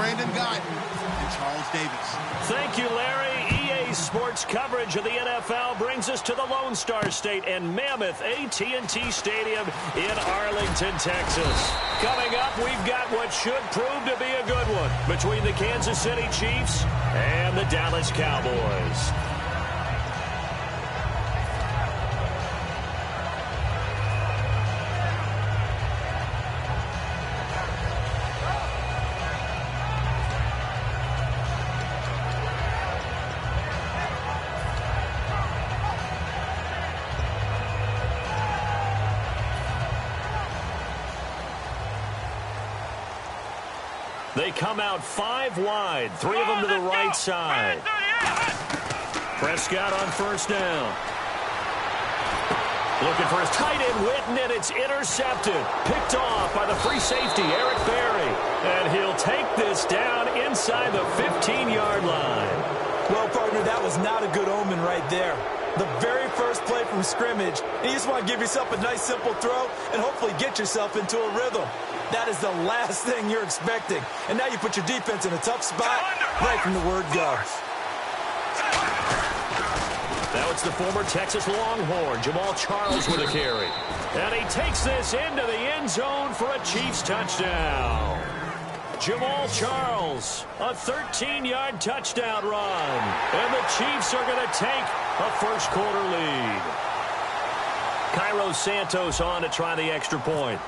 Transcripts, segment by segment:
Brandon Guyton and Charles Davis. Thank you, Larry. EA Sports coverage of the NFL brings us to the Lone Star State and Mammoth AT&T Stadium in Arlington, Texas. Coming up, we've got what should prove to be a good one between the Kansas City Chiefs and the Dallas Cowboys. They come out 5 wide, 3 of them to the right side. Prescott on first down. Looking for his tight end, Witten, and it's intercepted. Picked off by the free safety, Eric Berry. And he'll take this down inside the 15-yard line. Well, partner, that was not a good omen right there. The very first play from scrimmage, you just want to give yourself a nice, simple throw and hopefully get yourself into a rhythm. That is the last thing you're expecting. And now you put your defense in a tough spot right from the word go. Now it's the former Texas Longhorn, Jamal Charles, with a carry. And he takes this into the end zone for a Chiefs touchdown. Jamal Charles, a 13-yard touchdown run. And the Chiefs are going to take a first-quarter lead. Cairo Santos on to try the extra point.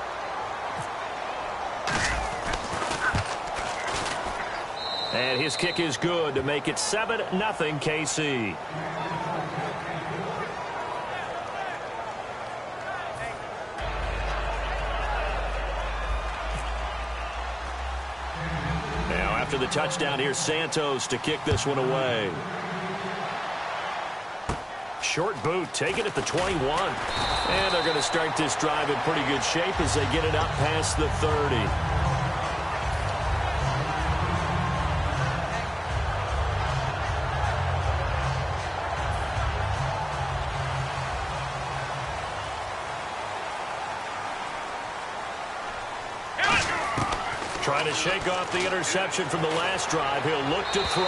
And his kick is good to make it 7-0 KC. Now after the touchdown, here's Santos to kick this one away. Short boot, taken at the 21. And they're going to start this drive in pretty good shape as they get it up past the 30. Trying to shake off the interception from the last drive. He'll look to throw.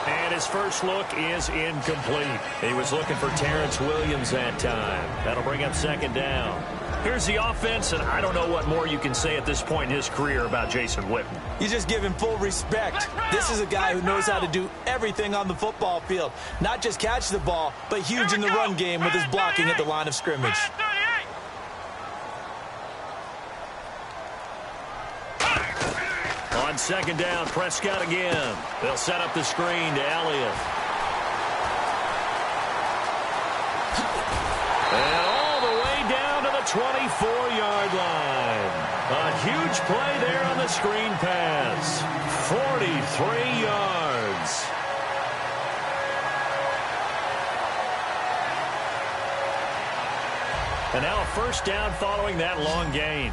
And his first look is incomplete. He was looking for Terrence Williams that time. That'll bring up second down. Here's the offense, and I don't know what more you can say at this point in his career about Jason Witten. You just give him full respect. This is a guy who knows how to do everything on the football field. Not just catch the ball, but huge in the run game with his blocking at the line of scrimmage. On second down, Prescott again. They'll set up the screen to Elliott. And all the way down to the 24-yard line. A huge play there on the screen pass. 43 yards. And now a first down following that long gain.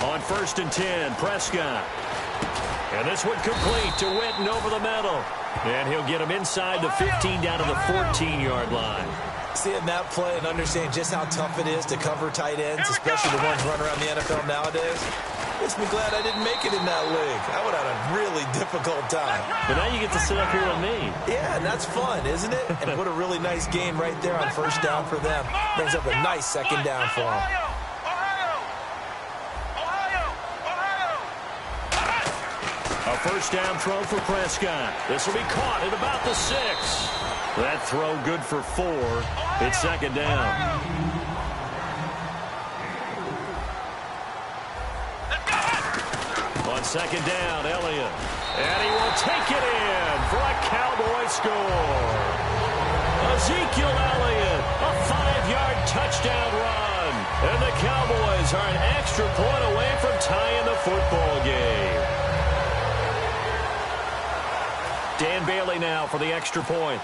On first and 10, Prescott. And this one complete to Witten over the middle. And he'll get him inside the 15 down to the 14-yard line. Seeing that play and understanding just how tough it is to cover tight ends, especially the ones running around the NFL nowadays, makes me glad I didn't make it in that league. I would have had a really difficult time. But now you get to sit up here with me. Yeah, and that's fun, isn't it? And what a really nice game right there on first down for them. Brings up a nice second down for them. A first down throw for Prescott. This will be caught at about the 6. That throw good for 4. It's second down. On second down, Elliott. And he will take it in for a Cowboy score. Ezekiel Elliott, a 5-yard touchdown run. And the Cowboys are an extra point away from tying the football game. Dan Bailey now for the extra point.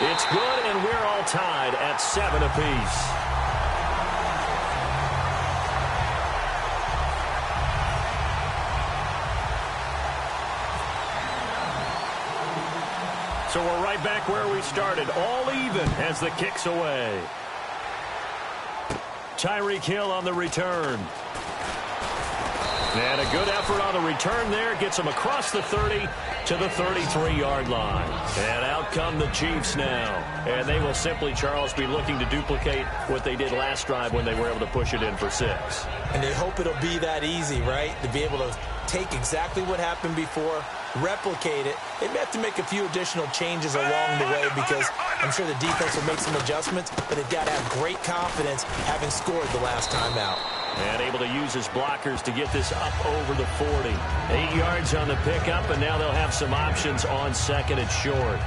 It's good, and we're all tied at 7 apiece. So we're right back where we started, all even as the kick's away. Tyreek Hill on the return. And a good effort on the return there. Gets him across the 30 to the 33-yard line. And out come the Chiefs now. And they will simply, Charles, be looking to duplicate what they did last drive when they were able to push it in for 6. And they hope it'll be that easy, right? To be able to take exactly what happened before, replicate it. They may have to make a few additional changes along the way because I'm sure the defense will make some adjustments, but they've got to have great confidence having scored the last time out. And able to use his blockers to get this up over the 40. 8 yards on the pickup, and now they'll have some options on second and short.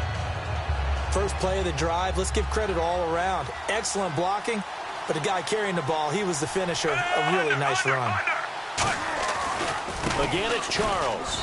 First play of the drive, let's give credit all around. Excellent blocking, but the guy carrying the ball, he was the finisher. A really nice run. Again, it's Charles.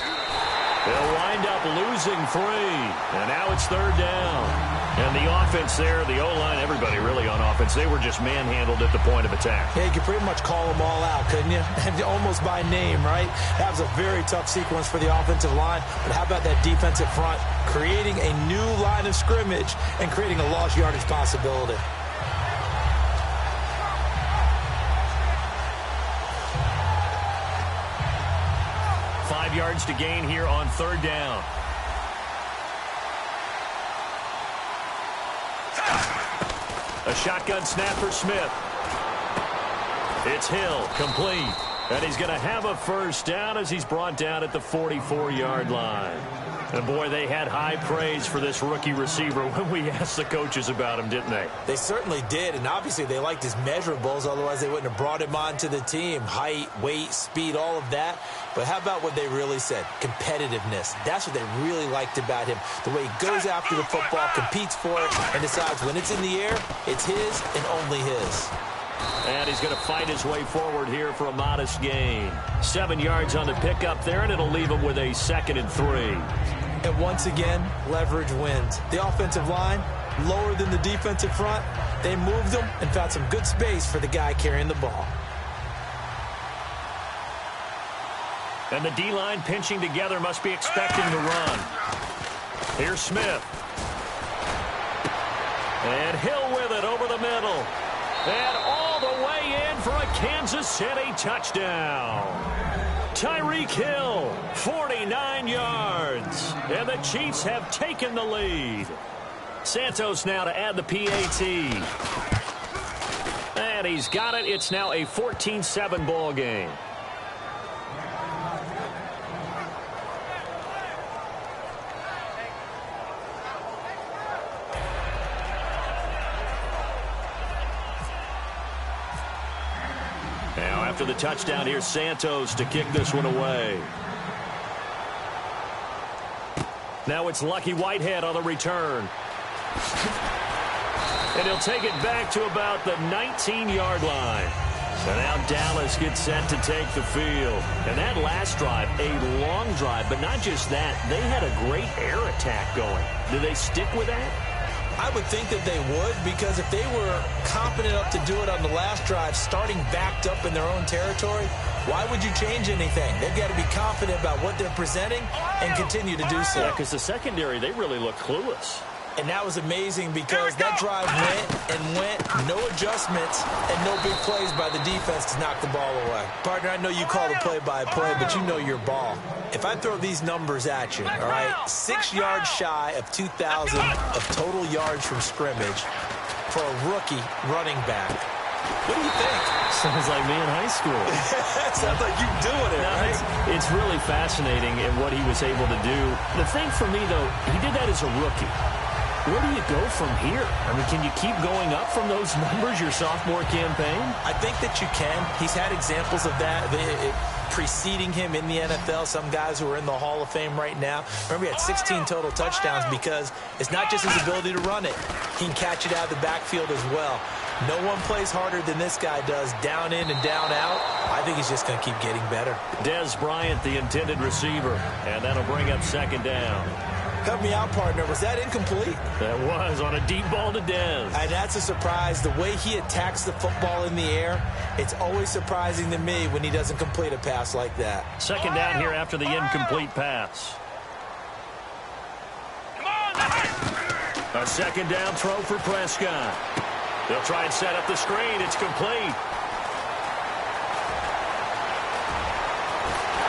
They'll wind up losing 3. And now it's 3rd down. And the offense there, the O-line, everybody really on offense, they were just manhandled at the point of attack. Yeah, you could pretty much call them all out, couldn't you? Almost by name, right? That was a very tough sequence for the offensive line. But how about that defensive front creating a new line of scrimmage and creating a lost yardage possibility? Yards to gain here on 3rd down. A shotgun snap for Smith. It's Hill, complete. And he's going to have a first down as he's brought down at the 44-yard line. And, boy, they had high praise for this rookie receiver when we asked the coaches about him, didn't they? They certainly did, and obviously they liked his measurables. Otherwise, they wouldn't have brought him onto the team. Height, weight, speed, all of that. But how about what they really said? Competitiveness. That's what they really liked about him. The way he goes after the football, competes for it, and decides when it's in the air, it's his and only his. And he's going to fight his way forward here for a modest gain. 7 yards on the pickup there, and it'll leave him with a 2nd and 3. And once again, leverage wins. The offensive line, lower than the defensive front. They moved them and found some good space for the guy carrying the ball. And the D-line pinching together, must be expecting the run. Here's Smith. And Hill with it over the middle. And all the way in for a Kansas City touchdown. Tyreek Hill, 49 yards. And the Chiefs have taken the lead. Santos now to add the PAT. And he's got it. It's now a 14-7 ball game. Now after the touchdown, here's Santos to kick this one away. Now it's Lucky Whitehead on the return. And he'll take it back to about the 19-yard line. So now Dallas gets set to take the field. And that last drive, a long drive, but not just that. They had a great air attack going. Do they stick with that? I would think that they would, because if they were confident enough to do it on the last drive, starting backed up in their own territory, why would you change anything? They've got to be confident about what they're presenting and continue to do so. Yeah, because the secondary, they really look clueless. And that was amazing because that drive went, no adjustments, and no big plays by the defense to knock the ball away. Partner, I know you call the play-by-play, but you know your ball. If I throw these numbers at you, all right, 6 yards shy of 2,000 of total yards from scrimmage for a rookie running back. What do you think? Sounds like me in high school. Sounds like you doing it, right? It's really fascinating in what he was able to do. The thing for me, though, he did that as a rookie. Where do you go from here? I mean, can you keep going up from those numbers your sophomore campaign? I think that you can. He's had examples of that preceding him in the NFL. Some guys who are in the Hall of Fame right now. Remember, he had 16 total touchdowns because it's not just his ability to run it. He can catch it out of the backfield as well. No one plays harder than this guy does, down in and down out. I think he's just going to keep getting better. Des Bryant, the intended receiver, and that'll bring up 2nd down. Help me out, partner. Was that incomplete? That was on a deep ball to Des. And that's a surprise. The way he attacks the football in the air, it's always surprising to me when he doesn't complete a pass like that. 2nd down here after the incomplete pass. Come on! A second down throw for Prescott. They'll try and set up the screen. It's complete.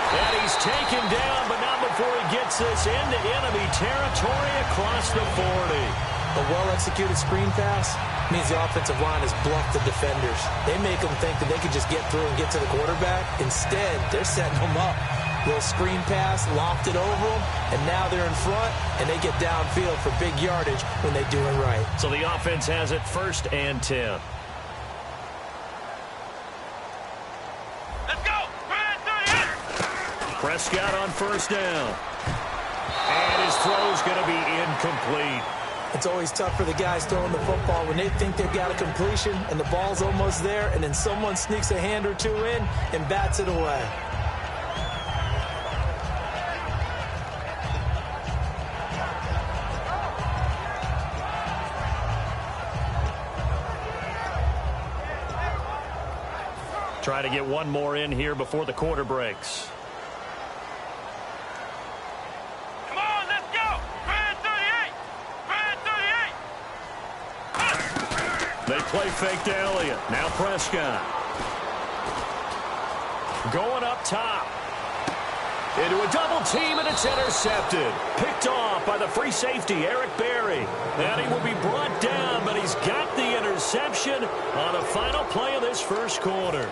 And he's taken down, but not before he gets this into enemy territory across the 40. A well-executed screen pass means the offensive line has bluffed the defenders. They make them think that they can just get through and get to the quarterback. Instead, they're setting them up. Little screen pass, lofted over them, and now they're in front, and they get downfield for big yardage when they do it right. So the offense has it 1st and 10. Let's go! Prescott on 1st down. And his throw's going to be incomplete. It's always tough for the guys throwing the football when they think they've got a completion and the ball's almost there, and then someone sneaks a hand or two in and bats it away. Try to get one more in here before the quarter breaks. Come on, let's go! 38! They play fake to Elliott. Now Prescott. Going up top. Into a double team, and it's intercepted. Picked off by the free safety, Eric Berry. And he will be brought down, but he's got the interception on the final play of this first quarter.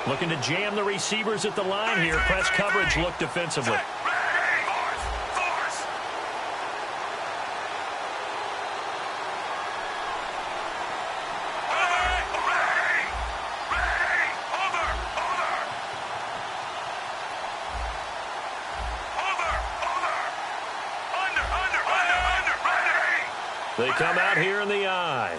Looking to jam the receivers at the line here. Press coverage look defensively. They come out here in the eye.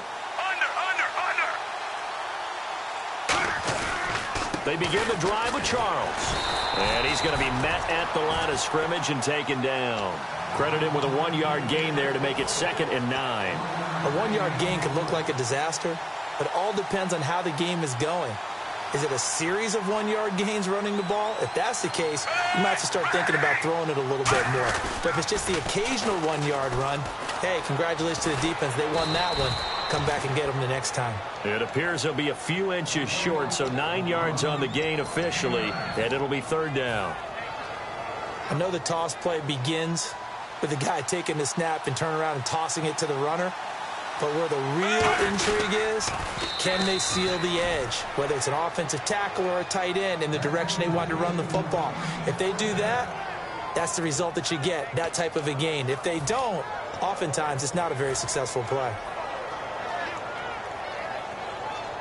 They begin the drive with Charles. And he's going to be met at the line of scrimmage and taken down. Credit him with a 1-yard gain there to make it 2nd and 9. A 1-yard gain could look like a disaster, but it all depends on how the game is going. Is it a series of 1-yard gains running the ball? If that's the case, you might have to start thinking about throwing it a little bit more. But if it's just the occasional 1-yard run, hey, congratulations to the defense. They won that one. Come back and get them the next time. It appears they'll be a few inches short, so 9 yards on the gain officially, and it'll be 3rd down. I know the toss play begins with the guy taking the snap and turning around and tossing it to the runner. But where the real intrigue is, can they seal the edge? Whether it's an offensive tackle or a tight end in the direction they want to run the football. If they do that, that's the result that you get, that type of a gain. If they don't, oftentimes it's not a very successful play.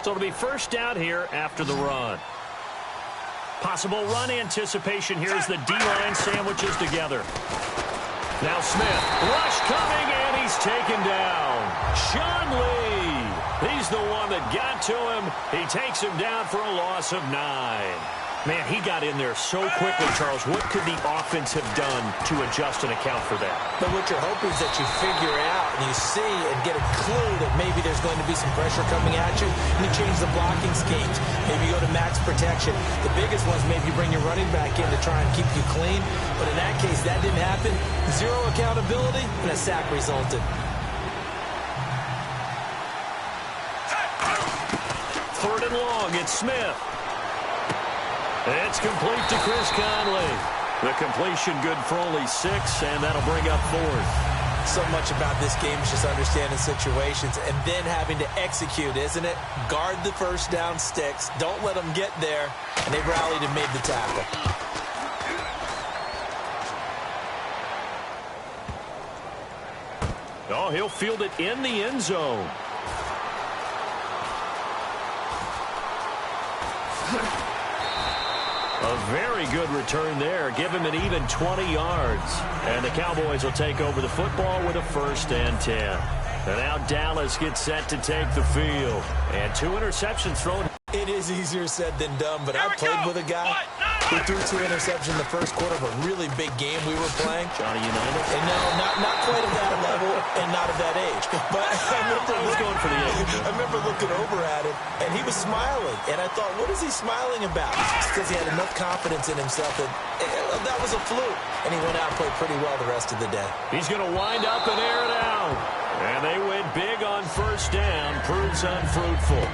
So it'll be 1st down here after the run. Possible run anticipation here as the D-line sandwiches together. Now Smith, rush coming, and he's taken down. Sean Lee, he's the one that got to him. He takes him down for a loss of 9. Man, he got in there so quickly, Charles. What could the offense have done to adjust and account for that? But what you're hoping is that you figure out and you see and get a clue that maybe there's going to be some pressure coming at you, and you change the blocking schemes. Maybe you go to max protection. The biggest ones, maybe you bring your running back in to try and keep you clean. But in that case, that didn't happen. 0 accountability, and a sack resulted. 3rd and long, it's Smith. It's complete to Chris Conley. The completion good for only 6, and that'll bring up 4th. So much about this game is just understanding situations and then having to execute, isn't it? Guard the 1st down sticks. Don't let them get there. And they rallied and made the tackle. Oh, he'll field it in the end zone. A very good return there. Give him an even 20 yards. And the Cowboys will take over the football with a 1st and 10. And now Dallas gets set to take the field. And 2 interceptions thrown. It is easier said than done, but I played with a guy We threw 2 interceptions in the first quarter of a really big game we were playing. Johnny Unitas? And no, not quite at that level and not at that age. But I was going for the age. I remember looking over at him, and he was smiling. And I thought, what is he smiling about? It's because he had enough confidence in himself that that was a fluke. And he went out and played pretty well the rest of the day. He's going to wind up and air it out. And they win big on first down. Proves unfruitful.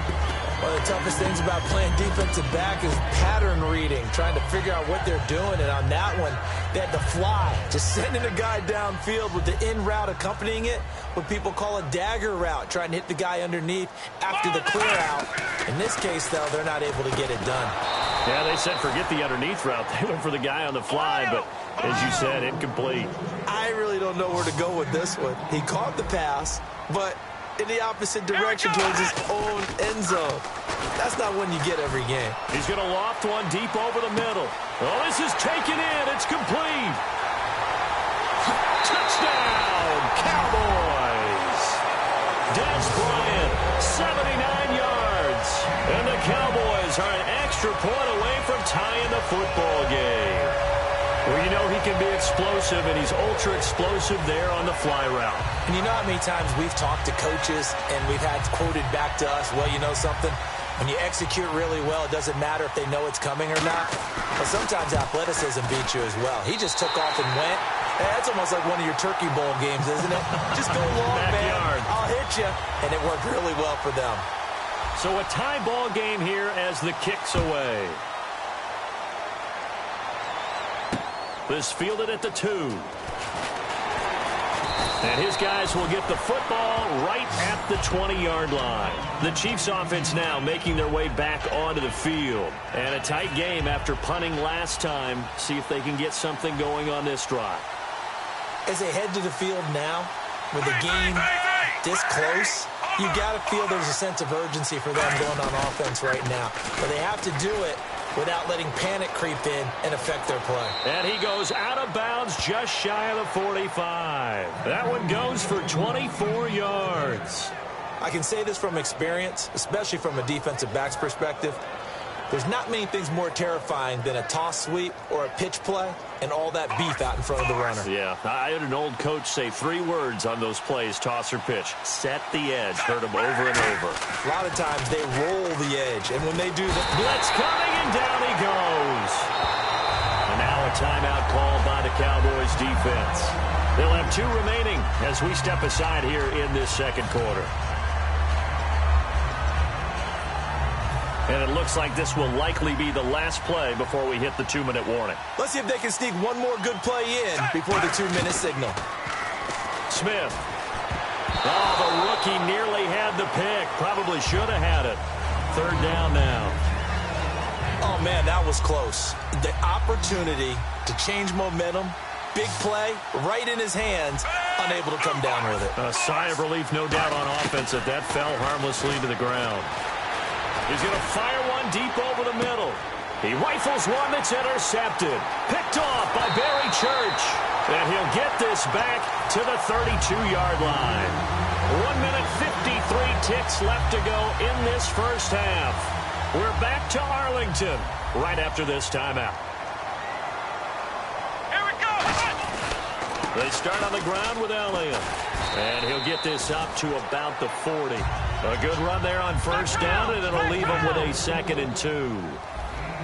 One of the toughest things about playing defensive back is pattern reading, trying to figure out what they're doing. And on that one, they had to fly, just sending a guy downfield with the in route accompanying it, what people call a dagger route, trying to hit the guy underneath after the clear out. In this case, though, they're not able to get it done. Yeah, they said forget the underneath route. They went for the guy on the fly, but as you said, incomplete. I really don't know where to go with this one. He caught the pass, but in the opposite direction towards his own end zone. That's not one you get every game. He's going to loft one deep over the middle. Oh, this is taken in. It's complete. Touchdown, Cowboys. Des Bryant, 79 yards. And the Cowboys are an extra point away from tying the football game. Well, you know he can be explosive, and he's ultra-explosive there on the fly route. And you know how many times we've talked to coaches and we've had quoted back to us, well, you know something? When you execute really well, it doesn't matter if they know it's coming or not. But sometimes athleticism beats you as well. He just took off and went. Hey, that's almost like one of your Turkey Bowl games, isn't it? Just go long, man. I'll hit you. And it worked really well for them. So a tie ball game here as the kick's away. This fielded at the 2. And his guys will get the football right at the 20-yard line. The Chiefs offense now making their way back onto the field. And a tight game after punting last time. See if they can get something going on this drive. As they head to the field now, with the game this close, you got to feel there's a sense of urgency for them going on offense right now. But they have to do it without letting panic creep in and affect their play. And he goes out of bounds just shy of the 45. That one goes for 24 yards. I can say this from experience, especially from a defensive back's perspective. There's not many things more terrifying than a toss sweep or a pitch play and all that beef out in front of the runner. Yeah, I had an old coach say 3 words on those plays, toss or pitch. Set the edge. Heard him over and over. A lot of times they roll the edge, and when they do that, blitz coming, and down he goes. And now a timeout called by the Cowboys defense. They'll have 2 remaining as we step aside here in this second quarter. And it looks like this will likely be the last play before we hit the 2-minute warning. Let's see if they can sneak one more good play in before the 2-minute signal. Smith. Oh, the rookie nearly had the pick. Probably should have had it. 3rd down now. Oh, man, that was close. The opportunity to change momentum, big play, right in his hands, unable to come down with it. A sigh of relief, no doubt, on offense that fell harmlessly to the ground. He's going to fire one deep over the middle. He rifles one that's intercepted. Picked off by Barry Church. And he'll get this back to the 32-yard line. 1 minute, 53 ticks left to go in this first half. We're back to Arlington right after this timeout. Here we go. They start on the ground with Elliott. And he'll get this up to about the 40. A good run there on first down, and it'll leave him with a 2nd and 2.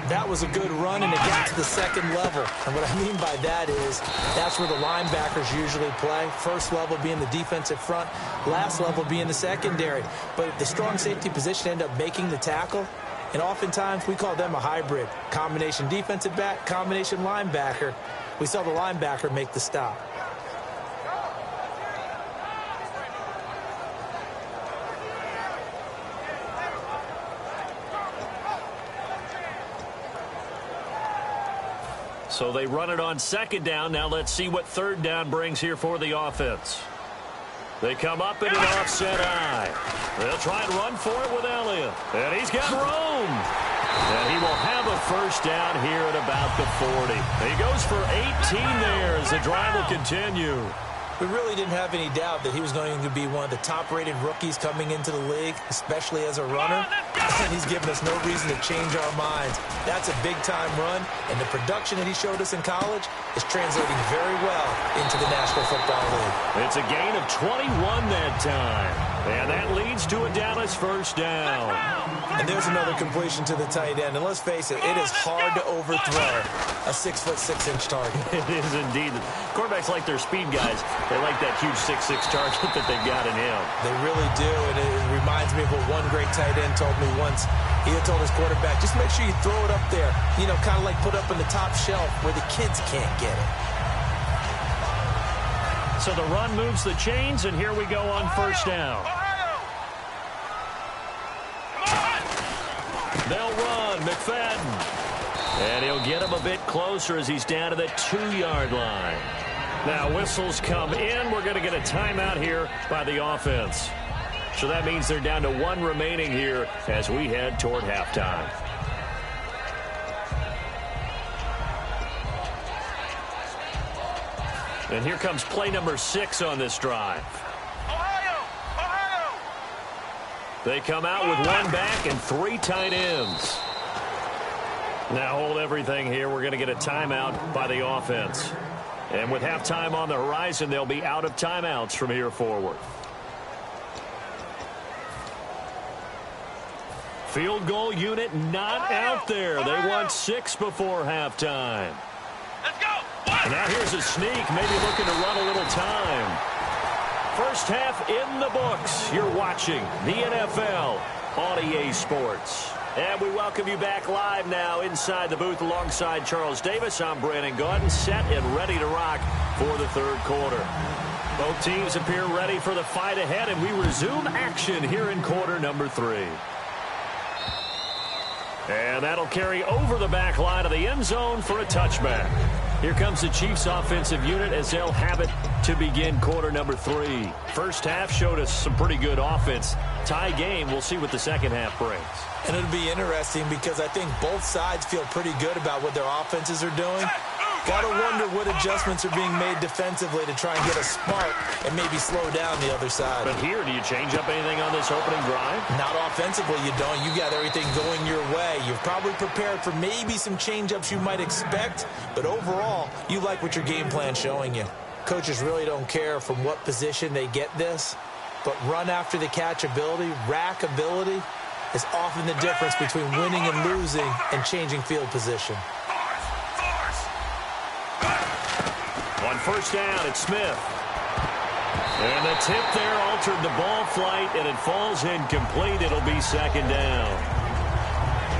That was a good run, and it got to the second level. And what I mean by that is that's where the linebackers usually play. First level being the defensive front, last level being the secondary. But the strong safety position ended up making the tackle, and oftentimes we call them a hybrid. Combination defensive back, combination linebacker. We saw the linebacker make the stop. So they run it on 2nd down. Now let's see what 3rd down brings here for the offense. They come up in an offset eye. They'll try and run for it with Elliott. And he's got room. And he will have a first down here at about the 40. He goes for 18 there as the drive will continue. We really didn't have any doubt that he was going to be one of the top-rated rookies coming into the league, especially as a runner. And he's given us no reason to change our minds. That's a big-time run, and the production that he showed us in college is translating very well into the National Football League. It's a gain of 21 that time. And that leads to a Dallas first down. And there's another completion to the tight end. And let's face it, it is hard to overthrow a 6'6" target. It is indeed. Quarterbacks like their speed guys. They like that huge 6'6" target that they've got in him. They really do. And it reminds me of what one great tight end told me once. He had told his quarterback, just make sure you throw it up there. You know, kind of like put up in the top shelf where the kids can't get it. So the run moves the chains, and here we go on first down. They'll run, McFadden. And he'll get him a bit closer as he's down to the 2-yard line. Now whistles come in. We're going to get a timeout here by the offense. So that means they're down to 1 remaining here as we head toward halftime. And here comes play number 6 on this drive. Ohio! They come out with 1 back and 3 tight ends. Now hold everything here. We're going to get a timeout by the offense. And with halftime on the horizon, they'll be out of timeouts from here forward. Field goal unit not out there. They want 6 before halftime. Let's go! Now here's a sneak, maybe looking to run a little time. First half in the books. You're watching the NFL on EA Sports. And we welcome you back live now inside the booth alongside Charles Davis. I'm Brandon Gaudin, set and ready to rock for the third quarter. Both teams appear ready for the fight ahead, and we resume action here in quarter number 3. And that'll carry over the back line of the end zone for a touchback. Here comes the Chiefs offensive unit as they'll have it to begin quarter number 3. First half showed us some pretty good offense. Tie game, we'll see what the second half brings. And it'll be interesting because I think both sides feel pretty good about what their offenses are doing. Got to wonder what adjustments are being made defensively to try and get a spark and maybe slow down the other side. But here, do you change up anything on this opening drive? Not offensively, you don't. You got everything going your way. You've probably prepared for maybe some change-ups you might expect, but overall, you like what your game plan's showing you. Coaches really don't care from what position they get this, but run after the catch ability, rack ability, is often the difference between winning and losing and changing field position. On first down, it's Smith. And the tip there altered the ball flight, and it falls incomplete. It'll be second down.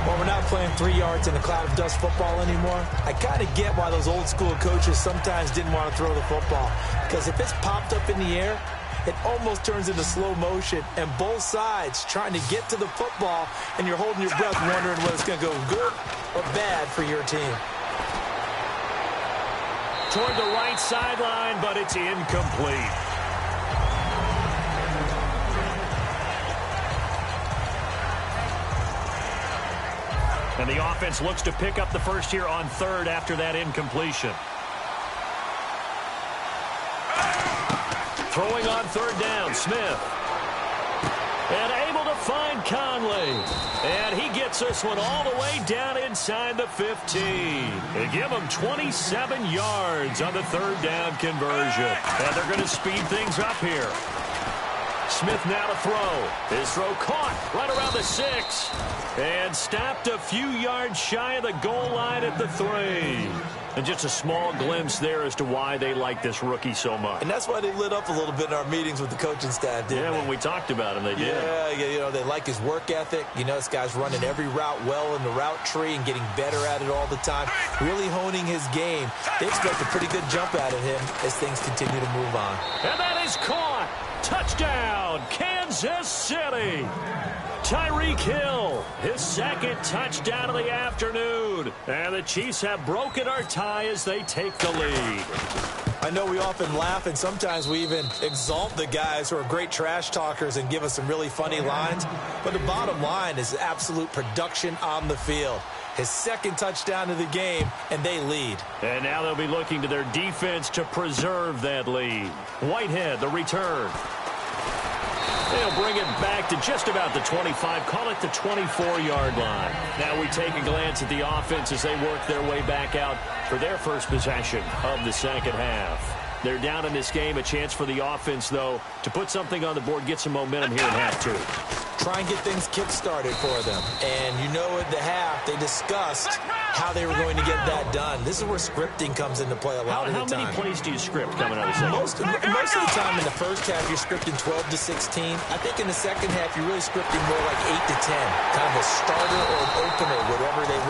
Well, we're not playing 3 yards in a cloud of dust football anymore. I kind of get why those old school coaches sometimes didn't want to throw the football. Because if it's popped up in the air, it almost turns into slow motion, and both sides trying to get to the football, and you're holding your breath wondering whether it's going to go good or bad for your team. Toward the right sideline, but it's incomplete. And the offense looks to pick up the first here on third after that incompletion. Throwing on third down, Smith. And able to find Conley. And he gets this one all the way down inside the 15. They give him 27 yards on the third down conversion. And they're going to speed things up here. Smith now to throw. His throw caught right around the 6. And stopped a few yards shy of the goal line at the 3. And just a small glimpse there as to why they like this rookie so much. And that's why they lit up a little bit in our meetings with the coaching staff, didn't they? When we talked about him, they did. Yeah, you know, they like his work ethic. You know, this guy's running every route well in the route tree and getting better at it all the time, really honing his game. They expect a pretty good jump out of him as things continue to move on. And that is caught. Touchdown, Kansas City. Tyreek Hill, his second touchdown of the afternoon. And the Chiefs have broken our tie as they take the lead. I know we often laugh, and sometimes we even exalt the guys who are great trash talkers and give us some really funny lines. But the bottom line is absolute production on the field. His second touchdown of the game, and they lead. And now they'll be looking to their defense to preserve that lead. Whitehead, the return. They'll bring it back to just about the 25, call it the 24-yard line. Now we take a glance at the offense as they work their way back out for their first possession of the second half. They're down in this game. A chance for the offense, though, to put something on the board, get some momentum here in half two. Try and get things kick-started for them. And you know at the half, they discussed how they were going to get that done. This is where scripting comes into play a lot of the time. How many plays do you script coming out of the second? Most of the time in the first half, you're scripting 12 to 16. I think in the second half, you're really scripting more like 8 to 10. Kind of a starter or an opener,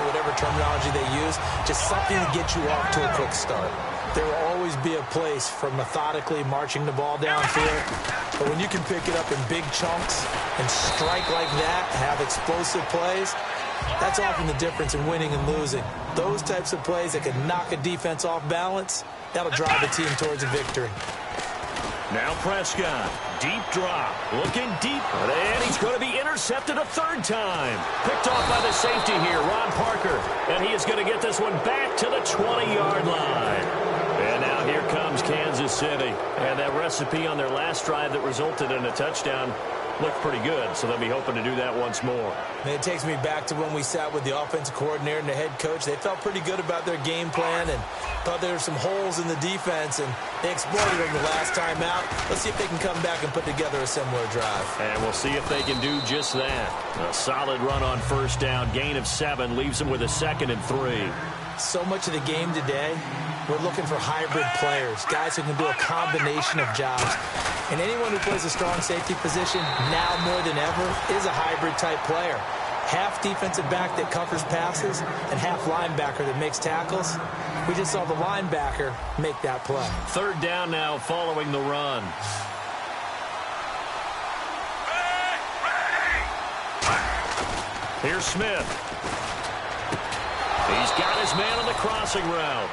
whatever terminology they use. Just something to get you off to a quick start. There will always be a place for methodically marching the ball downfield. But when you can pick it up in big chunks and strike like that, have explosive plays, that's often the difference in winning and losing. Those types of plays that can knock a defense off balance, that'll drive a team towards a victory. Now Prescott, deep drop, looking deep, and he's going to be intercepted a third time. Picked off by the safety here, Ron Parker, and he is going to get this one back to the 20-yard line. And now here comes Kansas City. And that recipe on their last drive that resulted in a touchdown looked pretty good, so they'll be hoping to do that once more. And it takes me back to when we sat with the offensive coordinator and the head coach. They felt pretty good about their game plan and thought there were some holes in the defense, and they exploited them the last time out. Let's see if they can come back and put together a similar drive. And we'll see if they can do just that. A solid run on first down, gain of 7, leaves them with a 2nd and 3. So much of the game today, we're looking for hybrid players, guys who can do a combination of jobs. And anyone who plays a strong safety position, now more than ever, is a hybrid-type player. Half defensive back that covers passes and half linebacker that makes tackles. We just saw the linebacker make that play. Third down now following the run. Here's Smith. He's got his man on the crossing route.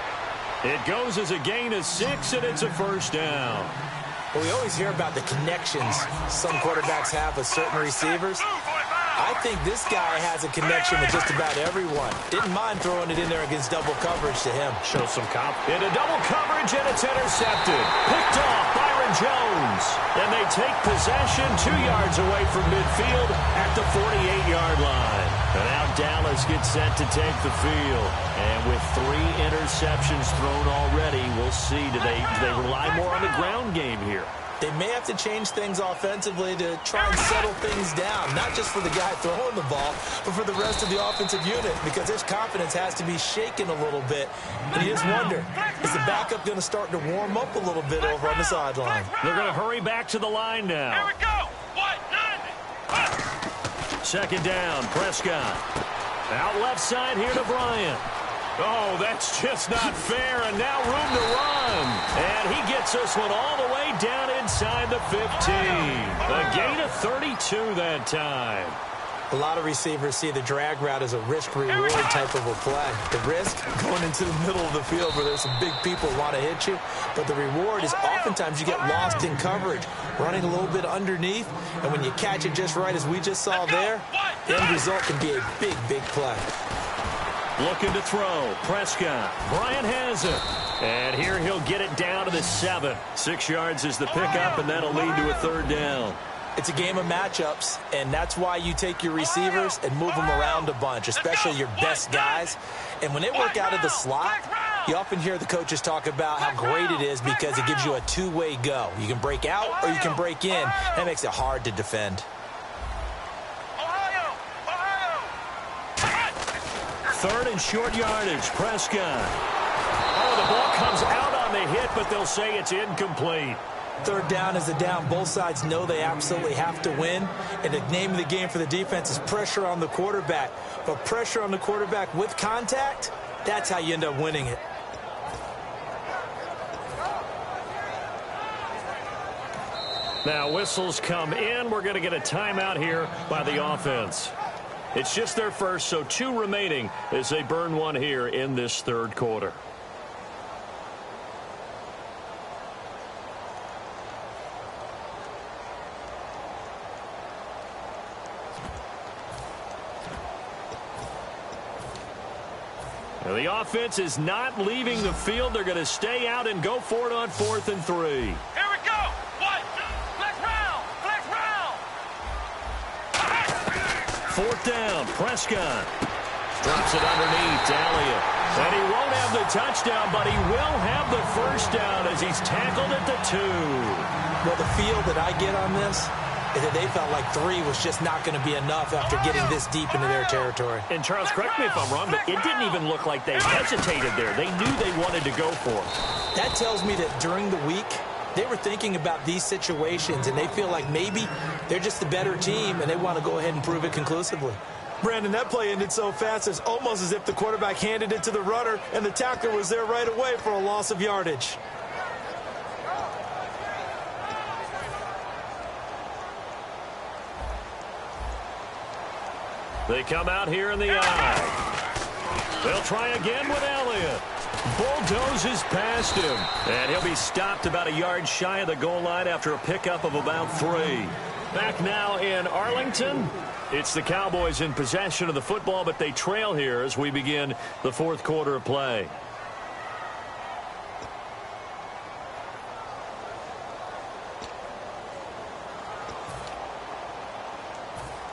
It goes as a gain of 6, and it's a first down. Well, we always hear about the connections some quarterbacks have with certain receivers. I think this guy has a connection with just about everyone. Didn't mind throwing it in there against double coverage to him. Show some confidence. Into double coverage, and it's intercepted. Picked off Byron Jones. And they take possession 2 yards away from midfield at the 48-yard line. And now Dallas gets set to take the field. And with 3 interceptions thrown already, we'll see. Do they rely more on the ground game here? They may have to change things offensively to try and settle things down, not just for the guy throwing the ball, but for the rest of the offensive unit, because his confidence has to be shaken a little bit. And you just wonder, is the backup going to start to warm up a little bit over on the sideline? They're going to hurry back to the line now. Here we go. 2nd down, Prescott. Out left side here to Bryant. Oh, that's just not fair, and now room to run. And he gets this one all the way down inside the 15. A gain of 32 that time. A lot of receivers see the drag route as a risk-reward type of a play. The risk, going into the middle of the field where there's some big people who want to hit you. But the reward is oftentimes you get lost in coverage, running a little bit underneath. And when you catch it just right, as we just saw there, the end result can be a big, big play. Looking to throw. Prescott. Bryant has it. And here he'll get it down to the 7. 6 yards is the pickup, and that'll lead to a 3rd down. It's a game of matchups, and that's why you take your receivers and move them around a bunch, especially your best guys. And when they work out of the slot, you often hear the coaches talk about how great it is because it gives you a two-way go. You can break out or you can break in. That makes it hard to defend. 3rd and short yardage. Prescott. Oh, the ball comes out on the hit, but they'll say it's incomplete. 3rd down is a down. Both sides know they absolutely have to win. And the name of the game for the defense is pressure on the quarterback. But pressure on the quarterback with contact, that's how you end up winning it. Now whistles come in. We're going to get a timeout here by the offense. It's just their first, so 2 remaining as they burn one here in this 3rd quarter. Well, the offense is not leaving the field. They're going to stay out and go for it on 4th and 3. Here we go. One, flex round, flex round. 4th down, Prescott. Drops it underneath to Elliott. And he won't have the touchdown, but he will have the first down as he's tackled at the 2. Well, the feel that I get on this is that they felt like 3 was just not going to be enough after getting this deep into their territory. And Charles, correct me if I'm wrong, but it didn't even look like they hesitated there. They knew they wanted to go for it. That tells me that during the week, they were thinking about these situations, and they feel like maybe they're just the better team, and they want to go ahead and prove it conclusively. Brandon, that play ended so fast, it's almost as if the quarterback handed it to the runner, and the tackler was there right away for a loss of yardage. They come out here in the eye. They'll try again with Elliott. Bulldozes past him. And he'll be stopped about a yard shy of the goal line after a pickup of about 3. Back now in Arlington. It's the Cowboys in possession of the football, but they trail here as we begin the 4th quarter of play.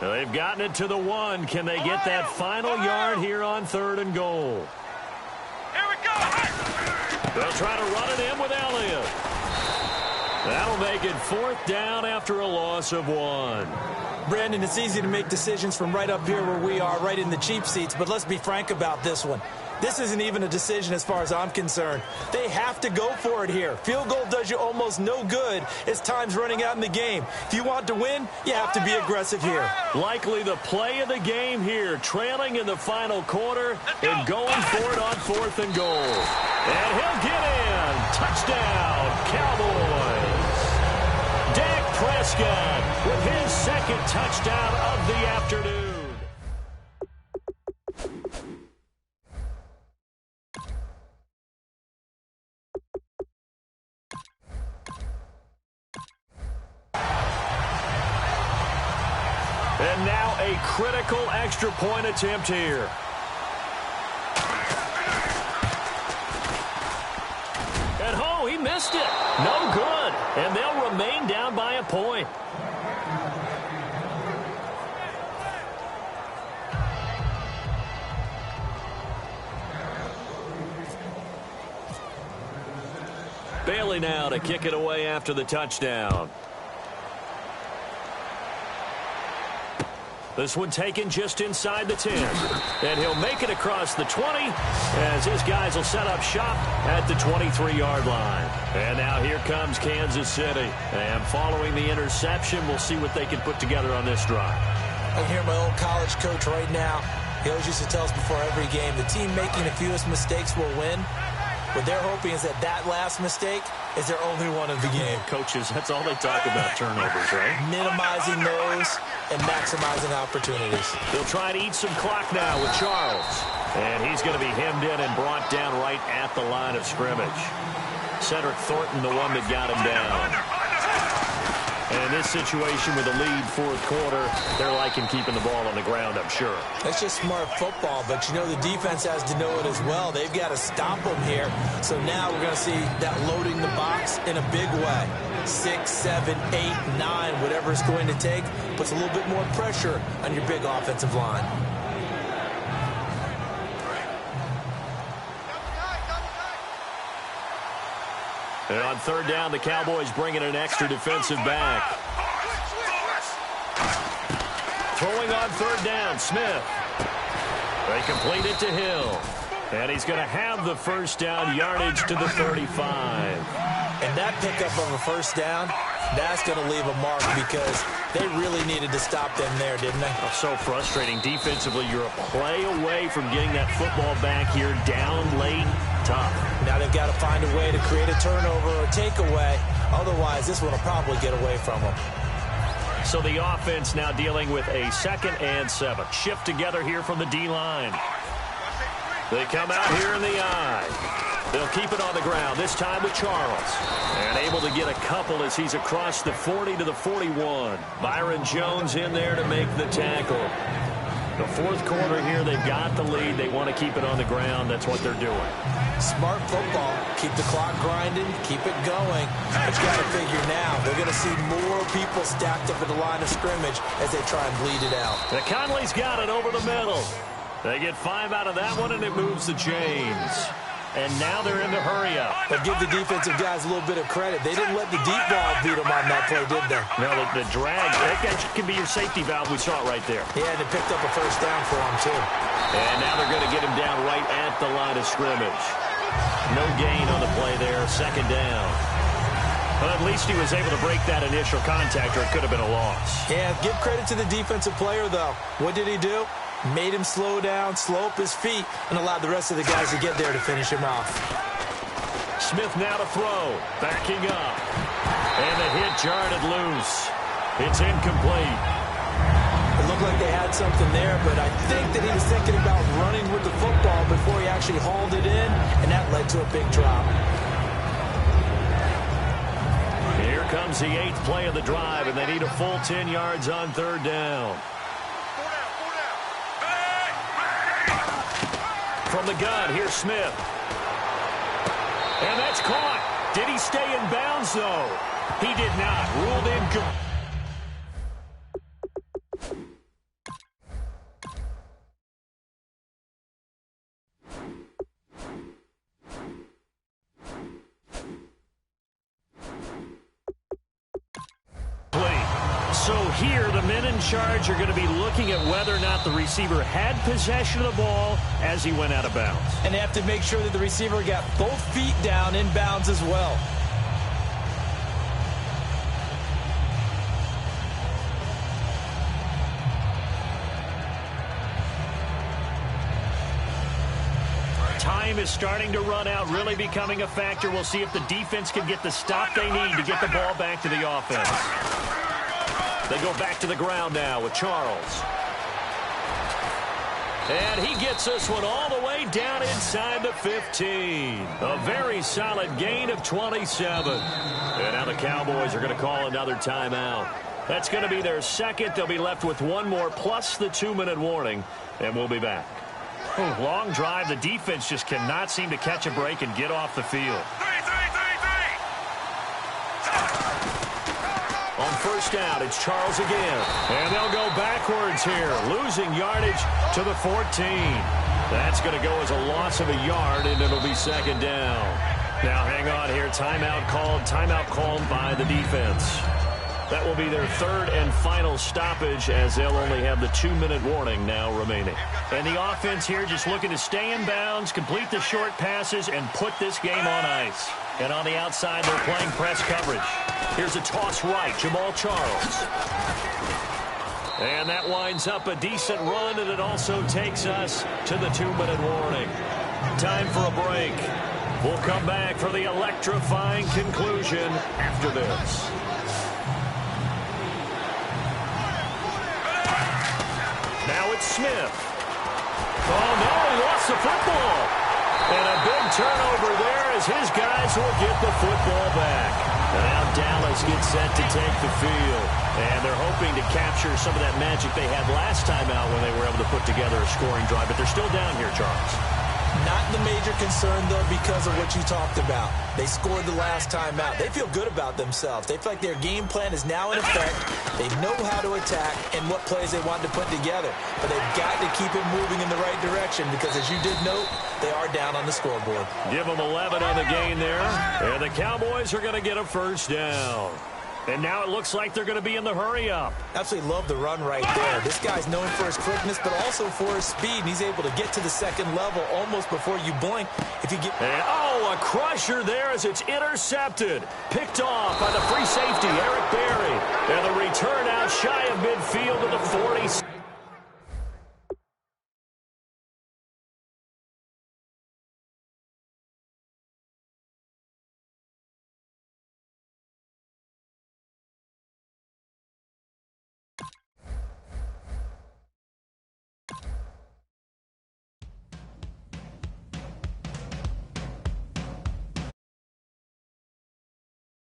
Now they've gotten it to the 1. Can they get that final yard here on 3rd and goal? Here we go. They'll try to run it in with Elliott. That'll make it 4th down after a loss of 1. Brandon, it's easy to make decisions from right up here where we are, right in the cheap seats, but let's be frank about this one. This isn't even a decision as far as I'm concerned. They have to go for it here. Field goal does you almost no good as time's running out in the game. If you want to win, you have to be aggressive here. Likely the play of the game here, trailing in the final quarter and going for it on 4th and goal. And he'll get in. Touchdown, Cowboys. Dak Prescott with his 2nd touchdown of the afternoon. And now a critical extra point attempt here. And oh, he missed it. No good. And they'll remain down by a point. Bailey now to kick it away after the touchdown. This one taken just inside the 10. And he'll make it across the 20 as his guys will set up shop at the 23-yard line. And now here comes Kansas City. And following the interception, we'll see what they can put together on this drive. I hear my old college coach right now. He always used to tell us before every game, the team making the fewest mistakes will win. What they're hoping is that last mistake is their only one of the game. Coaches, that's all they talk about, turnovers, right? Minimizing those and maximizing opportunities. They'll try to eat some clock now with Charles. And he's going to be hemmed in and brought down right at the line of scrimmage. Cedric Thornton, the one that got him down. And in this situation with a lead 4th quarter, they're liking keeping the ball on the ground, I'm sure. That's just smart football, but you know the defense has to know it as well. They've got to stop them here. So now we're going to see that loading the box in a big way. 6, 7, 8, 9, whatever it's going to take, puts a little bit more pressure on your big offensive line. And on 3rd down, the Cowboys bring in an extra defensive back. Throwing on 3rd down, Smith. They complete it to Hill. And he's going to have the first down, yardage to the 35. And that pickup of a first down, that's going to leave a mark because they really needed to stop them there, didn't they? Oh, so frustrating. Defensively, you're a play away from getting that football back here down late. Tough. Now they've got to find a way to create a turnover or takeaway. Otherwise, this one will probably get away from them. So the offense now dealing with a 2nd and 7. Shift together here from the D-line. They come out here in the eye. They'll keep it on the ground, this time with Charles. And able to get a couple as he's across the 40 to the 41. Byron Jones in there to make the tackle. The fourth quarter here, they've got the lead. They want to keep it on the ground. That's what they're doing. Smart football. Keep the clock grinding. Keep it going. But you got to figure now, they're going to see more people stacked up at the line of scrimmage as they try and bleed it out. The Conley's got it over the middle. They get 5 out of that one, and it moves the chains. And now they're in the hurry-up. But give the defensive guys a little bit of credit. They didn't let the deep ball beat them on that play, did they? No, the drag, that can be your safety valve. We saw it right there. Yeah, and it picked up a first down for them, too. And now they're going to get him down right at the line of scrimmage. No gain on the play there, second down. But at least he was able to break that initial contact, or it could have been a loss. Yeah, give credit to the defensive player, though. What did he do? Made him slow down, slow up his feet, and allowed the rest of the guys to get there to finish him off. Smith now to throw, backing up. And the hit jarred it loose. It's incomplete. It looked like they had something there, but I think that he was thinking about running with the football before he actually hauled it in, and that led to a big drop. Here comes the 8th play of the drive, and they need a full 10 yards on third down. From the gun, here's Smith. And that's caught. Did he stay in bounds, though? He did not. Ruled incomplete. So here, the men in charge are going to be looking at whether or not the receiver had possession of the ball as he went out of bounds. And they have to make sure that the receiver got both feet down in bounds as well. Time is starting to run out, really becoming a factor. We'll see if the defense can get the stop they need to get the ball back to the offense. They go back to the ground now with Charles. And he gets this one all the way down inside the 15. A very solid gain of 27. And now the Cowboys are going to call another timeout. That's going to be their second. They'll be left with one more plus the 2-minute warning. And we'll be back. Long drive. The defense just cannot seem to catch a break and get off the field. On first down, it's Charles again. And they'll go backwards here, losing yardage to the 14. That's going to go as a loss of a yard, and it'll be second down. Now, hang on here. Timeout called by the defense. That will be their third and final stoppage, as they'll only have the 2-minute warning now remaining. And the offense here just looking to stay in bounds, complete the short passes, and put this game on ice. And on the outside, they're playing press coverage. Here's a toss right, Jamal Charles. And that winds up a decent run, and it also takes us to the 2-minute warning. Time for a break. We'll come back for the electrifying conclusion after this. Now it's Smith. Oh, no, he lost the football. And a big turnover there as his guys will get the football back. And now Dallas gets set to take the field. And they're hoping to capture some of that magic they had last time out when they were able to put together a scoring drive. But they're still down here, Charles. Not the major concern, though, because of what you talked about. They scored the last time out. They feel good about themselves. They feel like their game plan is now in effect. They know how to attack and what plays they want to put together. But they've got to keep it moving in the right direction because, as you did note, they are down on the scoreboard. Give them 11 on the gain there. And the Cowboys are going to get a first down. And now it looks like they're going to be in the hurry-up. Absolutely love the run right there. This guy's known for his quickness, but also for his speed. And he's able to get to the second level almost before you blink. If you get a crusher there as it's intercepted. Picked off by the free safety, Eric Berry. And the return out shy of midfield to the 40.